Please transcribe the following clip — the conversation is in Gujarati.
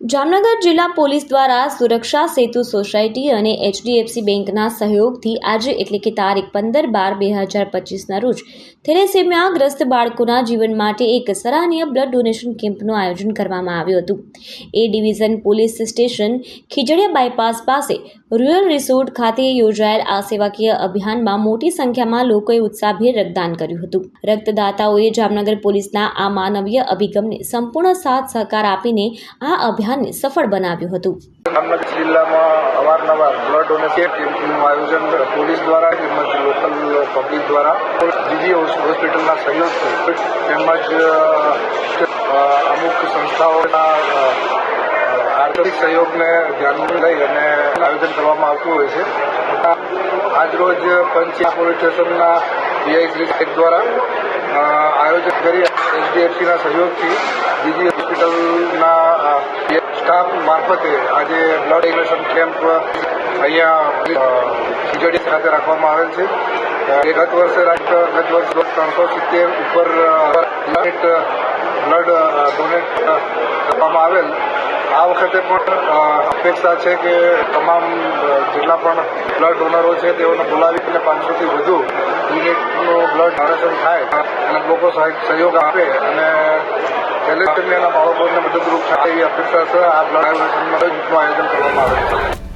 જામનગર જિલ્લા પોલીસ દ્વારા સુરક્ષા સેતુ સોસાયટી અને HDFC બેંકના સહયોગથી આજે એટલે કે તારીખ 15/12/2025ના રોજ થેલેસેમિયાગ્રસ્ત બાળકોના જીવન માટે એક સરાહનીય બ્લડ ડોનેશન કેમ્પનું આયોજન કરવામાં આવ્યું હતું। એ division police station Khijadiya bypass પાસે રોયલ રિસોર્ટ ખાતે યોજાયેલ આ સેવાકીય અભિયાનમાં મોટી સંખ્યામાં લોકોએ ઉત્સાહભેર રક્તદાન કર્યું હતું। રક્તદાતાઓએ જામનગર પોલીસના આ માનવીય અભિગમને સંપૂર્ણ સાથ સહકાર આપીને આ અભિયાનને સફળ બનાવ્યું હતું। જામનગર જિલ્લામાં અવારનવાર બ્લડ ડોનેશન કેમ્પનું આયોજન પોલીસ દ્વારા તેમજ લોકલ પબ્લિક દ્વારા જીજી હોસ્પિટલના સહયોગથી તેમજ અમુક સંસ્થાઓના આર્થિક સહયોગને ધ્યાનમાં લઈ અને આયોજન કરવામાં આવતું હોય છે। આજરોજ પંચાયત પોલીસ સ્ટેશનના પીઆઈ શ્રી સાહેબ દ્વારા આયોજન કરી HDFCના સહયોગથી જીજી હોસ્પિટલના સ્ટાફ મારફતે આજે બ્લડ ડોનેશન કેમ્પ અહીંયા ખીજડી ખાતે રાખવામાં આવેલ છે। ગત વર્ષ 370 ઉપર બ્લડ ડોનેટ કરવામાં આવેલ। આ વખતે પણ અપેક્ષા છે કે તમામ જેટલા પણ બ્લડ ડોનરો છે તેઓને બોલાવીને 500થી વધુ યુનિટનું બ્લડ ડોનેશન થાય અને લોકો સહયોગ આપે અને થેલેસેમિયાના બાળકોને મદદરૂપ થાય એવી અપેક્ષા છે। આ બ્લડ ડોનેશનનું આયોજન કરવામાં આવે છે।